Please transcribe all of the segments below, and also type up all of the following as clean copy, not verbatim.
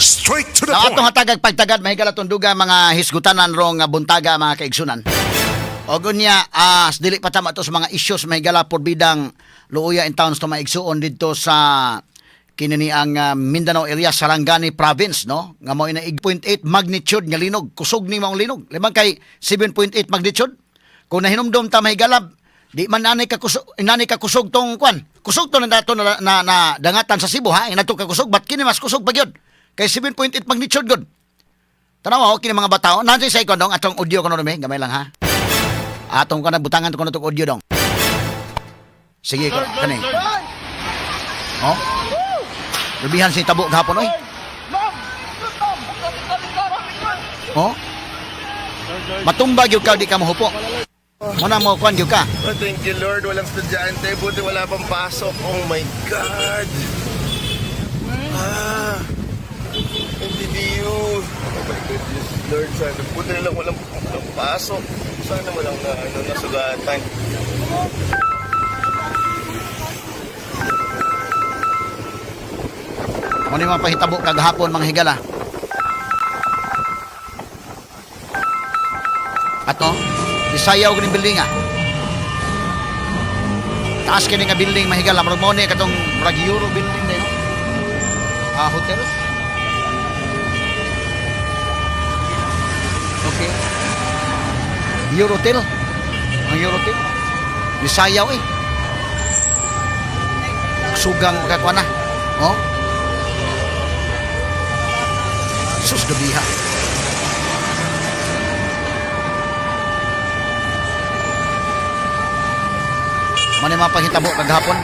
Straight to the Now, atong point. hatagag pagtagad mahigala tong duga mga hisgutanan rong buntaga mga kaigsunan. O gunya dili pa tama to sa mga issues mahigala por bidang luuya in towns to maigsuon dito sa kinini ang Mindanao area, Sarangani province, no? Nga mao ina 8.8 magnitude nga linog, kusog ni maong linog. Limang kay 7.8 magnitude. Kung nahinumdom ta mahigalab, di man nanay ka kusog tong kwan. Kusog to na dato na dangatan sa Cebu ha, inato ka kusog, bat kini mas kusog pa gyud. Kay 7.8 magnitude good. Tanaw kini mga bataw, nanay sa ikon dong atong audio kono mi, gamay lang ha. Atong kana butangan to kono tong audio dong. Sige ko kani. Oh? Lubihan si tabo gahapon oy. Oh? Matumba gyud ka di ka mohupo. Muna mo kwan gyud ka. Oh, thank you Lord, walang estudyante, buti wala pang pasok. Oh my God. NTDU. Oh my goodness, Lord, sana buti na lang walang pasok. Sana walang nasugatan. Muna yung pahitabo kagahapon mga higala. Ato, isayaw ko ng building ah. Taas kini nga building mahigala. Marag mo ni katong marag Euro building na no? Hotel. Okay. Eurotel. Ang Eurotel. Isayaw eh. Sugang kakwa na. Oh? Sus gabiha. Mani mapahitabo kagahapon.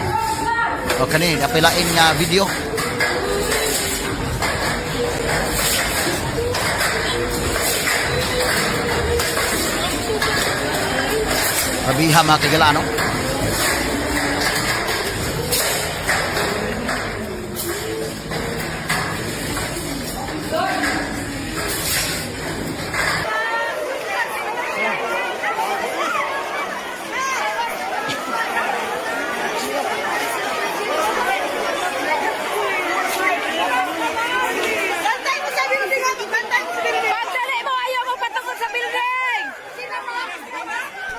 O kani kapilaing nga video. Gabiha mga kagala ano? Bantay mo sa building ako! Bantay mo sa building! Bantay mo! Ayaw mo patungkol sa building!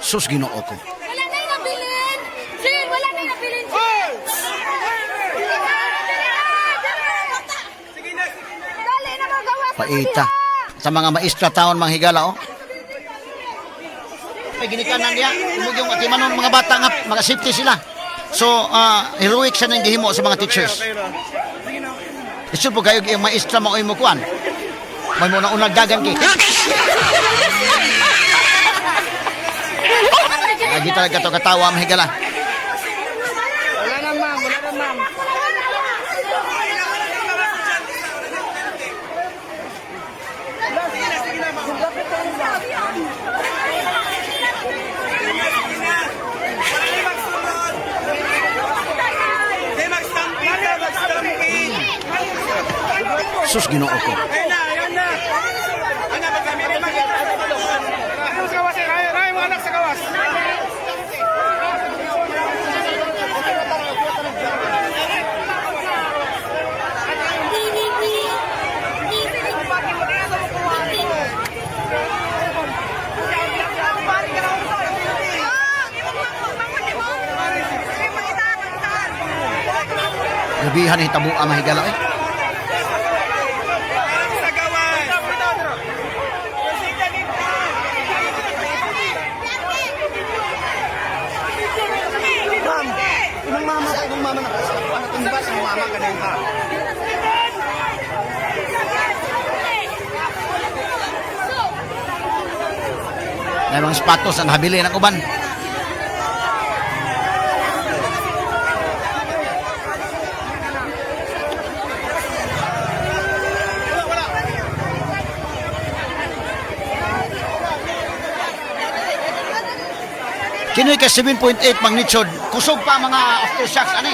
Sus Ginoo ko. Wala na yung nabilin! Sin! Wala na yung nabilin! Sin! Dali na magawa sa Paita. Sa mga maestra taon mga higala oh. Ay ginikanan niya. Umug yung atimanon mga bata nga mga safety sila. So heroic siya nang gihimo sa mga teachers. Isul po kayo yung maestra mo mo kuan. May mo na unang dagan ki. Agi talaga to katawa mga higala. Wala na ma'am! Wala na ma'am! Sus Ginoo ko. Gabihan ni tabo ang mahigala eh. May mga sapatos ang habili ng uban. Kini ka 7.8 magnitude. Kusog pa mga aftershocks ani.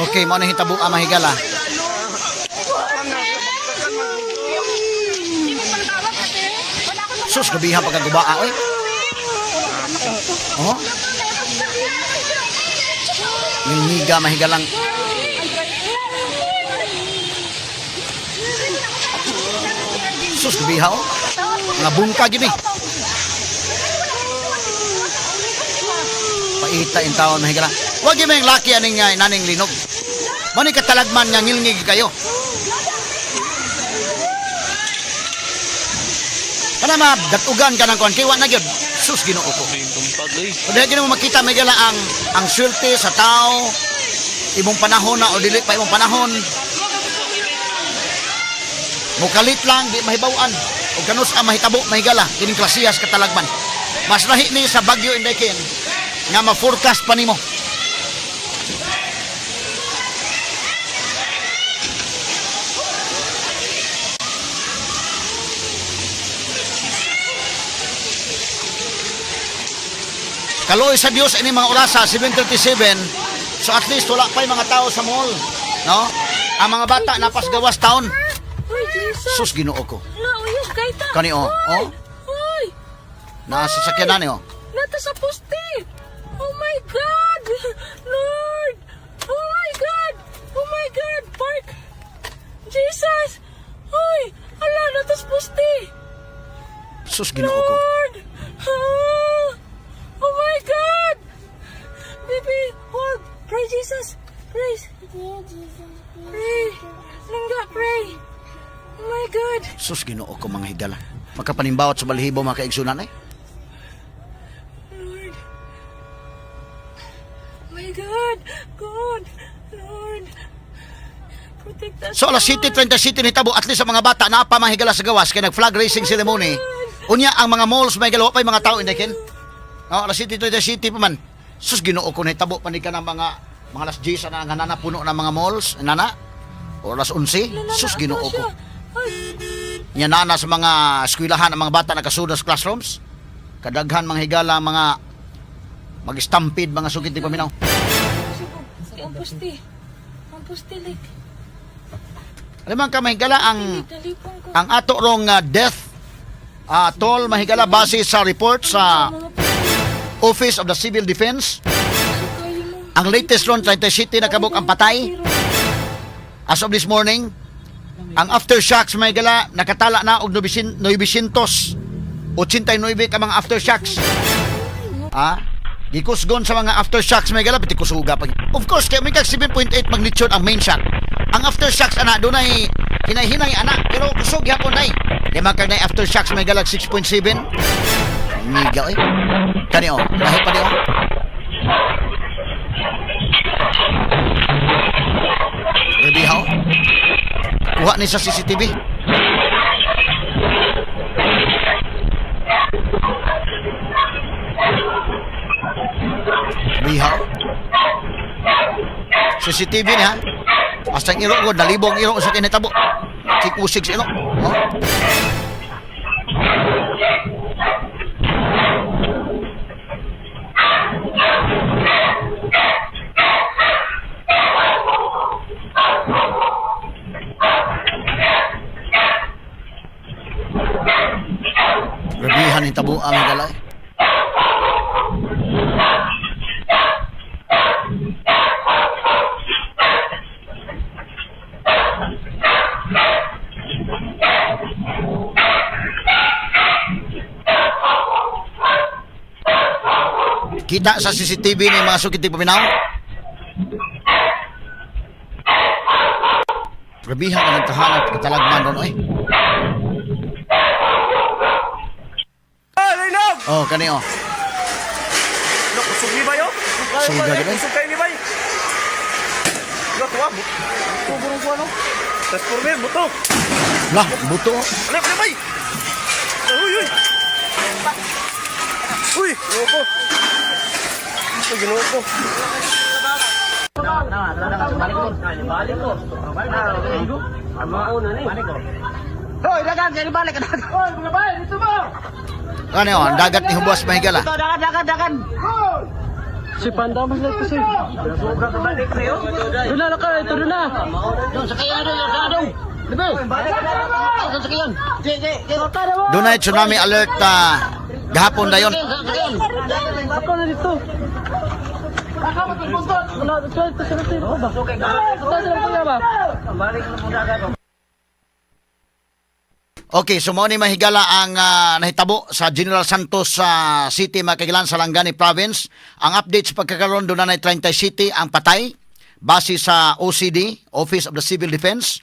Okay, mo na hitabo ang mahigala. Sus, gabiha pagkagubaa, oy. Oh. Ngingiga mahigalang. Sus, gabiha, oh. Mga bungka, gini. Paita in taon mahigalang. Huwag yung may laki aning naning linog. Mani katalagman nga ngilngig kayo. Kana datugan ka ng kuan kiwa na gyud. Sus Ginoo ko. Dahil gini mo makita may gala ang swerte sa tao imong panahon na o dili pa imong panahon. Mukalit lang di mahibaw-an o kanus ang mahitabo mahigala kining klasiyas katalagman. Mas lahi ni sa Bagyo Inday ken nga ma-forecast pa nimo. Kaloy sa Dios ini mga orasa 7:37. So at least wala pa yung mga tao sa mall, no? Ang mga bata napasgawas taon. Uy, Jesus. Sus Ginoo ko. Nauyos kaita. Kani oh. Oh. Uy. Nasa sakyanan oh. Nata sa poste. Oh my God. Lord. Oh my God. Oh my God. Park. Jesus. Uy. Ala, nata sa poste. Sus Ginoo ko. Lord. Ah. Oh my God. Baby, hold. Pray, Jesus. Praise. Pray. Lingga, pray. Oh my God. Sus Ginoo ko mga higala. Makapanimbaot sa balahibo mga kaigsunan eh. Lord. Oh my God. God. Lord. Protect us. So alas 7:37 nitabo at least sa mga bata na pa mahigala sa gawas kay nag flag racing ceremony. Unya ang mga malls may galawa pa yung mga tao inday ken. Oh, alas 7:37 pa man. Sus Ginoo ko nitabo pa ni ka ng mga alas 10 na nga nana puno ng mga malls nana. O alas 11. Sus Ginoo ko. Nya nana sa mga eskwelahan ang mga bata nakasunod sa classrooms. Kadaghan mga higala mga mag-stampede mga sugid ni paminaw. Ang pusti. Ang pusti, like. Alam ka mahigala ang Talipong ko. ato rong death toll mahigala base sa report sa Office of the Civil Defense. Ang latest ron 37 nakabuk ang patay as of this morning. Ang aftershocks mahigala nakatala na og 989 ka mga aftershocks. Gikusgon sa mga aftershocks mahigala piti kusuga pa. Of course kay may 7.8 magnitude ang main shock. Ang aftershocks ana dunay hinay-hinay ana pero kusog gyapon nay. Di man kag nay aftershocks mahigala 6.7. Miga eh. Kani oh, lahi pa niyo. Baby how? Kuha ni sa CCTV. Baby how? CCTV ni ha? Basta ang iro ko, nalibong iro sa kinitabo. Kikusig sa iro. Oh. Rabihan yung tabo ang galay. Kita sa CCTV ni mga sukit paminaw. Rabihan ka nagtahanap katalagman ron oy. Oh, kani oh. No, kusog ni ba yo? Kusog na gid. Kusog kay ni ba? Yo, tuwa. Tugurong ko ano? Transformer, buto. Lah, buto. Ano ba? Uy, uy. Uy, loko. Ito ginawa ko. Hoy, dagan, jadi balik ka na. Hoy, mga bay, dito mo. Ano yun? Dagat ni Hubas Mahigala. Si Panda mas lang kasi. Sobra ka balik sa'yo? Doon na ka, ito doon na. Doon, sakayan na doon, sakayan doon. Diba? Doon, sakayan. Doon ay tsunami alert gahapon na yun. Ako na dito. Wala, ito sa natin. Oh, basok kay Ito sa natin ba? Balik mo muna agad. Okay, so mo ni Mahigala ang nahitabo sa General Santos City, Makigilan, sa Langani Province. Ang update sa pagkakaroon doon na 30 City ang patay base sa OCD, Office of the Civil Defense.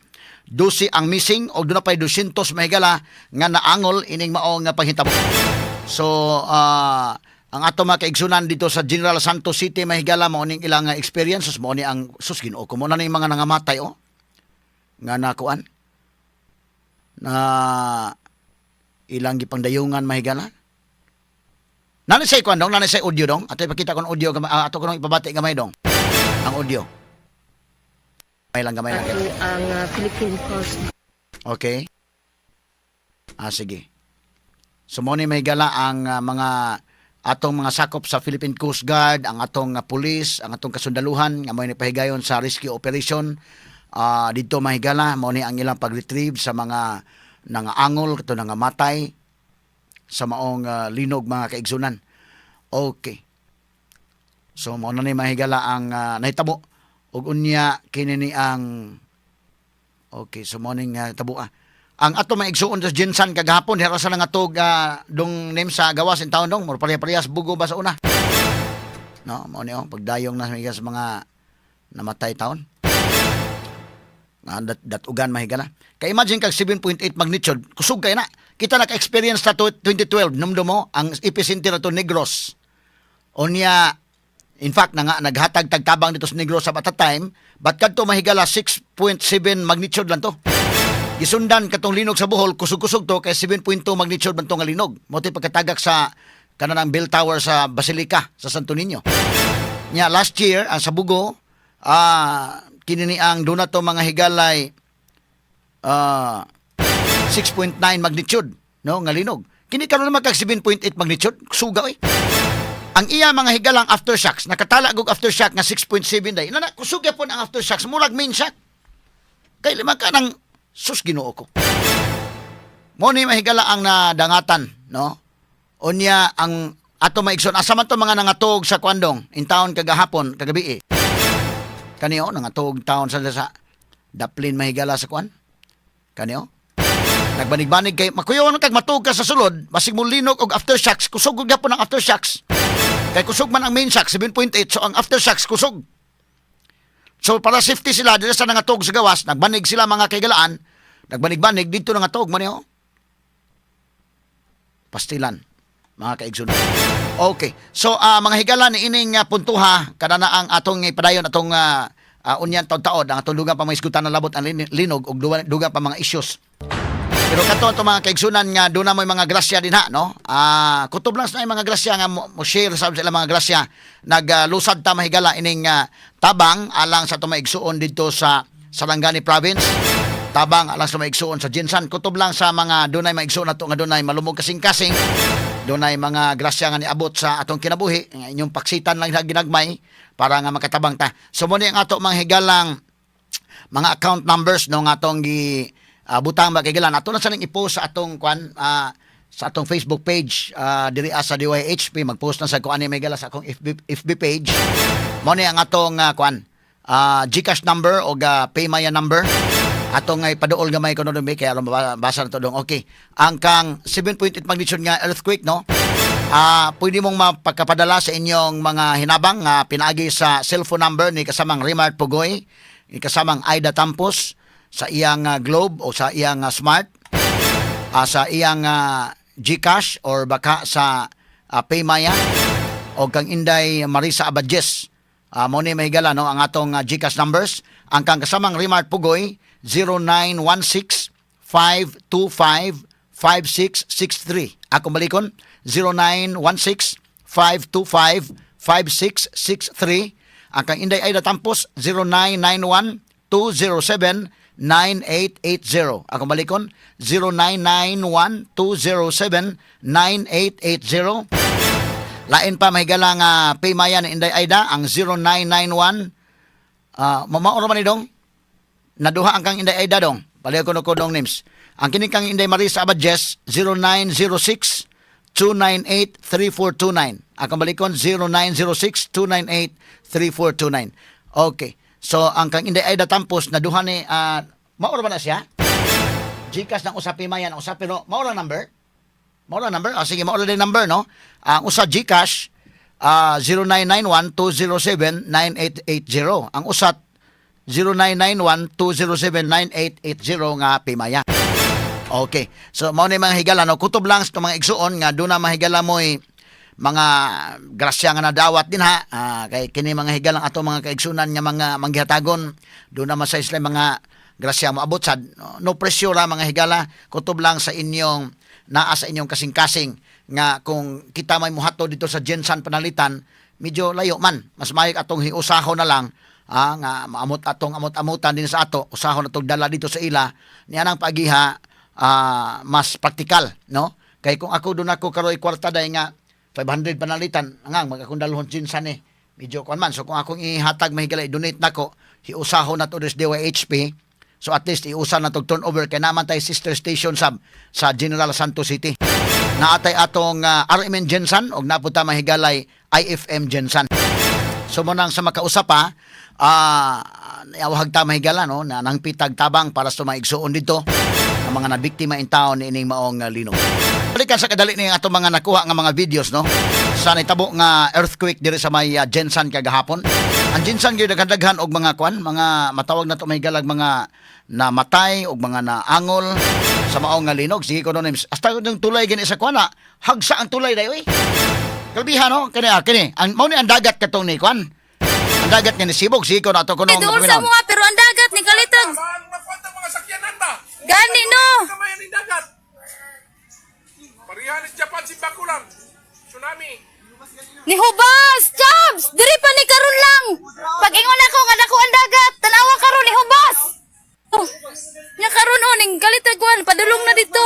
12 ang missing o doon na pa'y 200 Mahigala nga naangol ining maong panghitabo. So, ang ato mga kaigsunan dito sa General Santos City, Mahigala, mao ning ilang experiences, mao ni ang Ginoo ko mo na ning mga nangamatay nga nakuan na ilang gipangdayungan Mahigala. Nani say kuan dong, nani say audio dong. Ato ipakita ko ng audio ato ko nang ipabati gamay dong. Ang audio. Gamay lang. Ang Philippine Coast. Okay. Sige. So mo ni Mahigala ang mga atong mga sakop sa Philippine Coast Guard, ang atong police, ang atong kasundaluhan nga mo ni pahigayon sa rescue operation dito Mahigala, mo ni ang ilang pag-retrieve sa mga nangaangol kato nangamatay sa maong linog mga kaigsunan. Okay. So mo na ni Mahigala ang nahitabo ug unya kini ni ang okay, so mo ning tabo ang ato maigsuon sa Jinsan kagahapon herasan nga tog dong name sa gawas in taon dong mur parehas bugo ba sa una. No, mo ni pagdayong na sa mga namatay taon. Ugan Mahigala. Kay imagine kag 7.8 magnitude, kusog kay na. Kita naka-experience ta 2012 numdo mo ang epicenter to Negros. Onya in fact naghatag tagtabang dito sa Negros at that time, but kadto Mahigala 6.7 magnitude lang to. Gisundan katong linog sa Bohol, kusog-kusog to kay 7.2 magnitude man to nga linog. Mo tay pagkatagak sa kanang bell tower sa Basilica sa Santo Niño. Nya last year ang sa Bugo kinini ang doon na to mga higalay 6.9 magnitude no nga linog. Kini karon naman kag 7.8 magnitude suga oy. Ang iya mga higalang aftershocks nakatala og aftershock nga 6.7 day. Nana kusugya po ang aftershocks murag main shock. Kay lima ka nang Ginoo ko. Mo ni mahigala ang nadangatan no. Unya ang ato maigsoon asa man to mga nangatog sa kwandong in town kagahapon kagabi Kaniyo nangatog taon sa Daplin Mahigala sa kwan. Kaniyo nagbanig-banig kay makuyaw kag matug ka sa sulod basig mo linog og aftershocks kusog gyapon ang aftershocks. Kay kusog man ang main shock 7.8 so ang aftershocks kusog. So para safety sila dito sa nangatog sa gawas nagbanig sila mga kaigalaan nagbanig-banig dito nangatog man niyo. Pastilan mga kaigsunan. Okay. So mga higala ni ining puntuha kada na ang atong ipadayon atong unyan taon-taon ang atong dugang pa mga isgutan na labot ang linog ug dugang pa mga issues. Pero kato to mga kaigsunan nga do na may mga grasya din no. Kutob lang sa mga grasya nga mo share sa sila mga grasya naglusad ta mahigala ining tabang alang sa to maigsuon dito sa Sarangani Province. Tabang alang sa maigsuon sa Jinsan. Kutob lang sa mga dunay maigsuon nato nga dunay malumog kasing-kasing. Dunay mga grasya nga niabot sa atong kinabuhi, inyong paksitan lang ginagmay para nga makatabang ta. So mo ni ang ato mga higalang mga account numbers no nga atong butang ba kaigalan ato na sa ning i-post sa atong sa atong Facebook page diri sa DYHP mag-post na sa kuan ni Megala sa akong FB page. Mo ni ang atong GCash number o Paymaya number. Atong ngay paduol gamay ko no kaya aron basa na to dong. Okay. Ang kang 7.8 magnitude nga earthquake no. Pwede mong mapagkapadala sa inyong mga hinabang pinaagi sa cellphone number ni kasamang Rimart Pugoy, ni kasamang Aida Tampos sa iyang Globe o sa iyang Smart, sa iyang GCash or baka sa Paymaya o kang Inday Marisa Abadjes. Mo ni mahigala no ang atong GCash numbers. Ang kang kasamang Rimart Pugoy 0916-525-5663. Ako balikon, 0916-525-5663. Ang kang Inday Aida Tampos, 0991-207-909. 0991-207-9880. Ako balikon, 0991-207-9880. Lain pa mahigala nga Paymaya ni Inday Aida ang 0991 mamaoro man ni dong. Naduha ang kang Inday Aida dong. Palayo ko dong names. Ang kini kang Inday Marisa Abadjes 0906-298-3429. Akong balikon 0906-298-3429. Okay. So ang kang Inday Aida Tampos naduha ni maoro ba na siya? Gcash ng usa Paymaya ng usa pero maoro number? Maura number? Sige, maura din number, no? Ang usa Gcash, 0991-207-9880. Ang usat, 0991-207-9880 nga Paymaya. Okay. So, mao ni mga higala, no? Kutob lang sa mga igsuon nga doon na mahigala mo'y mga grasya nga nadawat din ha. Kay kini mga higalang ato mga kaigsunan nga mga manggihatagon. Doon naman sa isla mga grasya mo abot sad. No pressure ra mga higala. Kutob lang sa inyong naa sa inyong kasing-kasing nga kung kita may muhato dito sa Jensan Panalitan, medyo layo man. Mas mayik atong hiusaho na lang nga maamot atong amot-amutan din sa ato, usaho na itong dala dito sa ila, niya nang pagiha mas praktikal, no? Kay kung ako doon ako karoy kwarta day nga 500 Panalitan, nga magakong dalhon Jensan medyo kuan man. So kung akong ihatag mahigala i-donate nako, hiusaho na to des DYHP. So at least iusan na itong turnover kaya naman tayo sister station sa General Santos City. Naatay atong RMN Jensan o napunta mahigalay IFM Jensan. So munang sa makausap pa, iawahag ta mahigala no, na nang pitag tabang para sa maigsuon dito ang mga nabiktima in town ining maong linog. Balikan sa kadali ni atong mga nakuha nga mga videos no. Sa nitabo nga earthquake diri sa may Jensan kagahapon. Ang Jensan gyud nagdaghan og mga kwan, mga matawag na to mahigalag mga namatay og mga naangol sa maong nga linog. Sige ko names. Hasta yung tulay gani sa kwan na hagsa ang tulay day oy. Kalbihan no kini ang mao ni ang dagat katong ni kwan. Ang dagat nga ni Sibog. Sige ko na to kuno. Idol sa mga pero ang dagat ni kalitag. Mga sakyanan ba? Gani no. Kamayan ng dagat. Parihanis Japan si Bakulan. Tsunami. Ni Hubas, Chabs, diri pa ni karon lang. Pag ingon ako nga dako ang dagat, tanawa karon ni Hubas. Oh, nya karon oh ning kalitagwan, padulong na dito.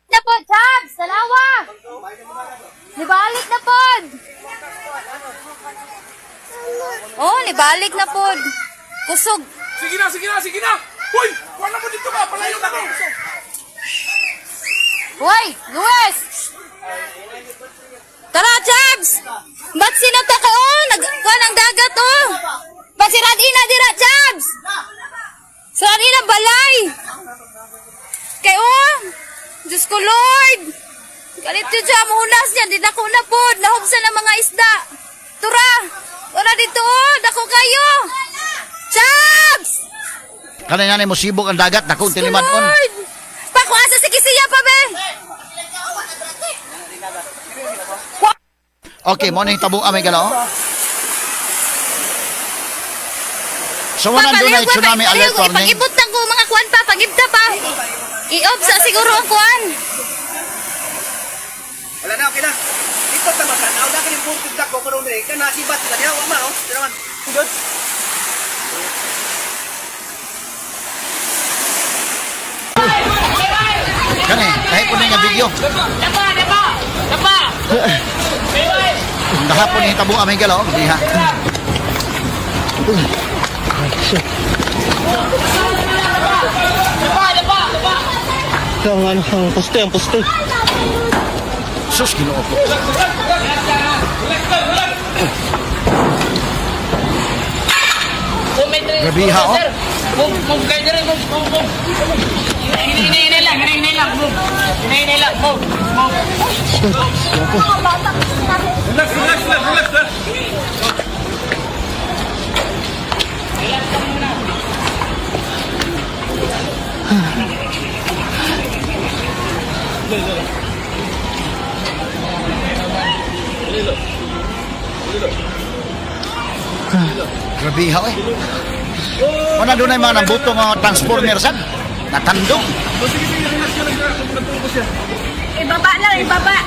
Na po, Chabs, tanawa. Nibalik na pod. Oh, nibalik na pod. Kusog. Sige na, sige na, sige na. Hoy, wala mo dito ba? Palayo na ko. Hoy, Luis. Tara, Chabs! Ba't sinata ka, oh? Nagkuhan ang dagat, oh! Pasiradi na dira, Chabs! Siradi na balay! Kay, oh! Diyos ko, Lord! Ganito siya, munas niya, di dako na po, nahubsa na mga isda! Tura! Wala dito, oh! Dako kayo! Chabs! Kanina ni mo Sibog ang dagat, nakong Diyos ko, tilimadon. Lord! Pakuasa si Kisiya pa, be! Okay, mo na hitabo amay gala oh. So wala doon ay tsunami alert warning. Pag-ibot lang ko mga kuwan pa, pag-ibta pa. I-off sa siguro ang kuwan. Wala na, okay na. Ito tamasan. Ako na kanin buong tugdak ko kung rin. Ka nasibat ka niya. Huwag man, oh. Tira man. Good. Kani, kahit po na nga video. Dahapon ni hitabo amay gala oh. Diha. Ang poste. Sus, ginoo ko. Grabe ha oh. Move kayo dyan, move. Hinay lang, move. Relax na. Grabe ha eh. Wala doon ay mga nambuto mga transformer sad. Natandong. Ibaba lang, ibaba.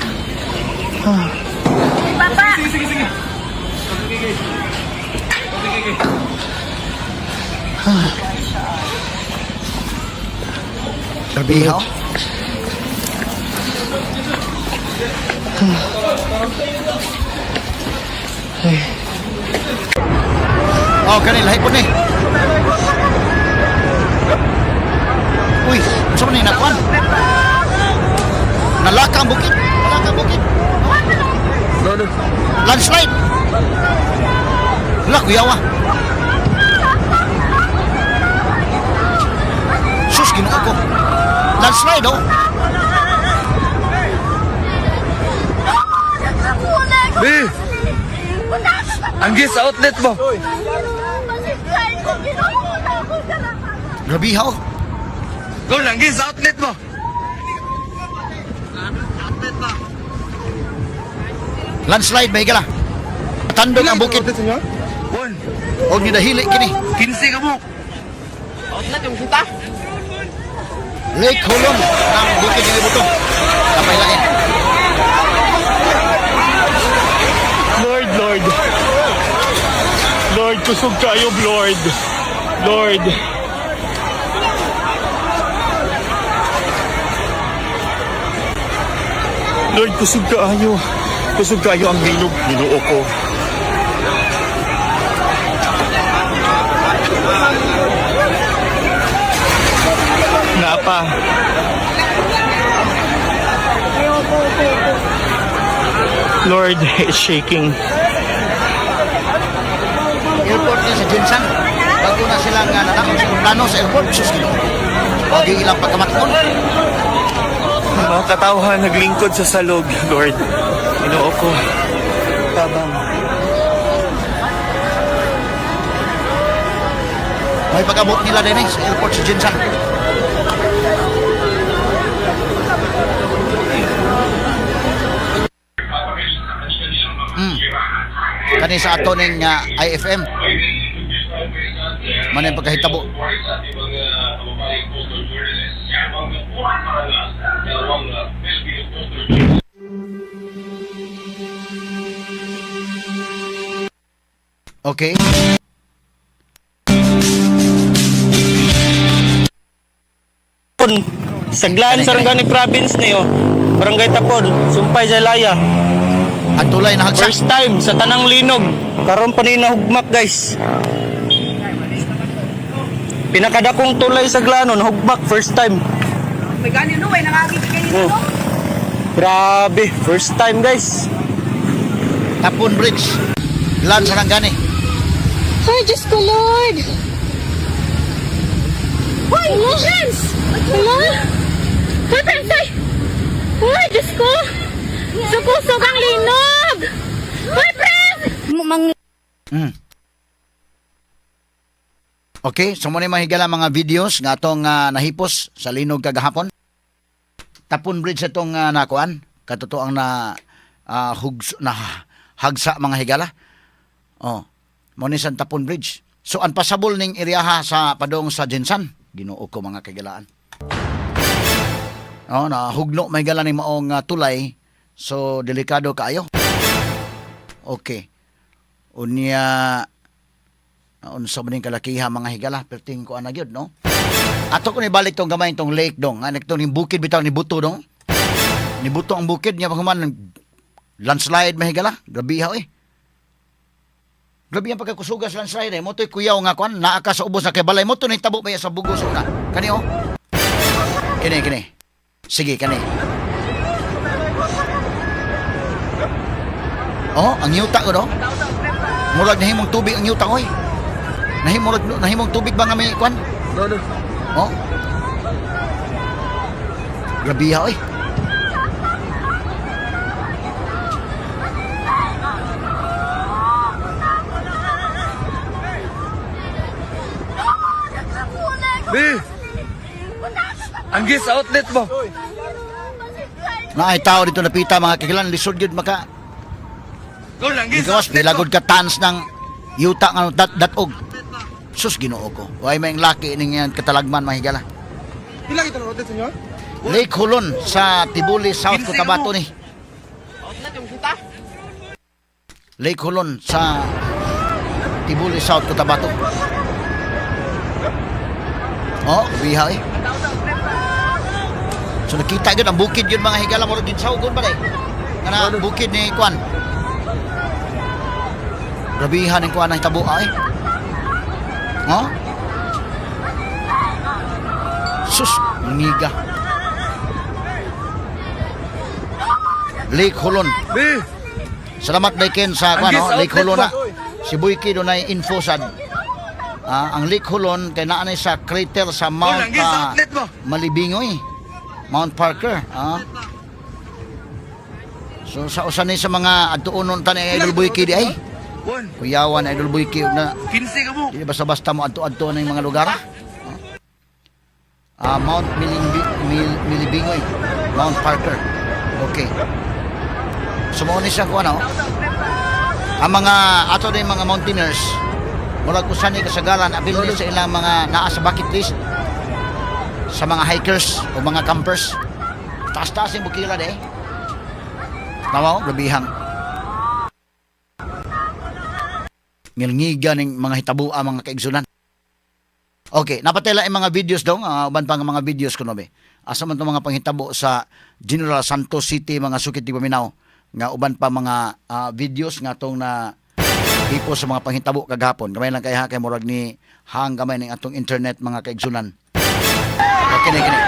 Ibaba. Sige. Grabihaw. Oh, kanil hipon ni. Uy, saan ni nakuan? Nalaka ang bukid. Nalaka ang bukid. Landslide. Wala, kuyawa. Sus, ginoo ko. Landslide, oh. Be! Anggis sa outlet mo! Grabihaw. Go, langgis sa outlet mo! Landslide, may gala. Tandong ang bukid. One, Huwag niyo dahili kini. 15 ka mo! Lake Hulong ng bukid ng Ibuto. Kapay lain. Lord, Lord. Lord, kusog kayo, Lord. Lord. Lord, kusog kayo. Kusog kayo ang hinog. Ginoo ko. Napa. Lord, it's shaking. Airport niya sa Jinsan. Bago na silang nanakot sa plano sa airport. Sus, ginoo. Huwag yung ilang pagkamatkon. Mga katawhan naglingkod sa salog, Lord. Ginoo ko. Tabang. May pag-abot nila din sa airport sa Jinsan. Kani sa ato ning IFM. Man yung pagkahitabo. Okay. Saglaan Sarangani Province niyo. Barangay Tapon, Sumpay Jalaya. Ang tulay na hagsa. First time sa Tanang Linog. Karon pa ni nahugmak, guys. Pinakadakong tulay sa Glanon, hugmak first time. May ganyan no, may nangagit kayo Oh. Grabe, first time, guys. Tapon Bridge. Lan Sarangani. Ay, Diyos ko, Lord! Hoy, friends! Hello? Hoy, friends, ay! Hoy, Diyos ko! Sukusog ang linog! Hoy, friends! Okay, so muna mahigala mga videos nga atong nahipos sa linog kagahapon. Tapon Bridge itong nakuan. Katuto ang na hagsa mga higala. Oh, muna sa Tapon Bridge. So ang pasabol ning iriyaha sa padong sa Jinsan. Ginoo ko mga kagilaan. Oh, na hugno may gala ning maong tulay. So delikado kaayo. Okay. Unya unsa man ning kalakiha mga higala perting ko ana gyud no. Ato ko ni balik tong gamay tong lake dong. Anak to ning bukid bitaw ni buto dong. Ni buto ang bukid niya paghuman landslide mahigala. Grabe ha eh. Grabe ang pagkakusugas landslide eh. Mo to'y kuyaw nga kwan naa ka sa ubos na kay balay mo to ning tabo pa sa bugos una. Kani oh. Kini. Sige kani. Oh, ang yuta ko no. Murag nahimong tubig ang yuta oy. Nahimong tubig ba nga may kwan? Oh. Grabe ha oy. Be! Anggis sa outlet mo! Naay tao dito napita mga kagilan lisod gyud maka. Go, langgis sa Because outlet mo! pilagod ka tans ng yuta nga datog. Sus Ginoo ko. Way may laki ning katalagman mahigala. Pila kita ng outlet, senyor? Lake Hulon sa Tibuli, South Cotabato ni. Lake Hulon sa Tibuli, South Cotabato. Oh, biha eh. So nakita gyud ang bukid yun mga higala mo gid saugon ba day. Kana bukid ni Kwan. Grabihan ng Kwan ang tabo ay. Oh? Sus, ngiga. Lake Hulon. Be, Salamat day Ken sa Kwan, Anggis no? Lake outlet Hulon na. ba? Si Buyki doon ay info sad. Ang Lake Hulon kay naa na sa crater sa Tol, Mount Anggis outlet mo. Malibingoy. Mount Parker. So sa usan ni sa mga adtuonon ta ni Idol Buyki di ay. Bon, Kuyawan Idol Buyki na 15 ka mo. di basta-basta mo adto-adto na yung mga lugar. Mount Milibingoy. Mount Parker. Okay. Sumuon ni siya ko ano. Ang mga ato din mga mountaineers mula kung saan kasagaran abilin sa ilang mga naa sa bucket list sa mga hikers o mga campers. Taas-taas yung bukila de. Tama mo? Grabihang. Ngilngiga ng mga hitabua mga kaigsunan. Okay, napatela yung mga videos daw, uban pa nga mga videos ko no be. Asa man itong mga panghitabo sa General Santos City, mga sukit di paminaw. Nga uban pa mga videos nga tong na ipo sa mga panghitabo kagahapon. Gamay lang kay murag ni hang gamay ning atong internet mga kaigsunan. Okay na gini.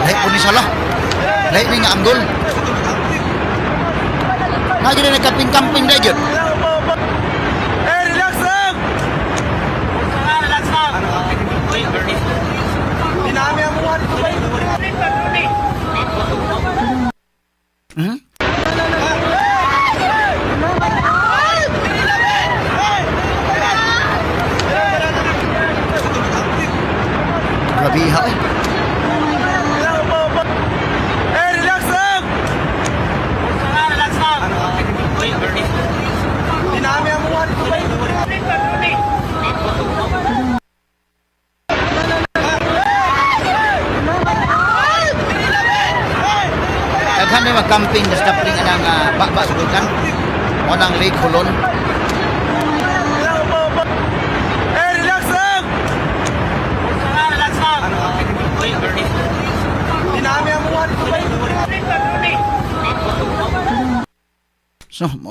Lahi po ni sala. Lahi ni nga anggol. Nga gini nagkamping-camping na yun. Dinami ang mga dito ba? Grabiha eh. Dinami ang mga dito ba? Daghan may mag-camping na stapling anang bakba sa bulkan. O ng Lake Hulon. Dinami ang mga dito ba? So, mo.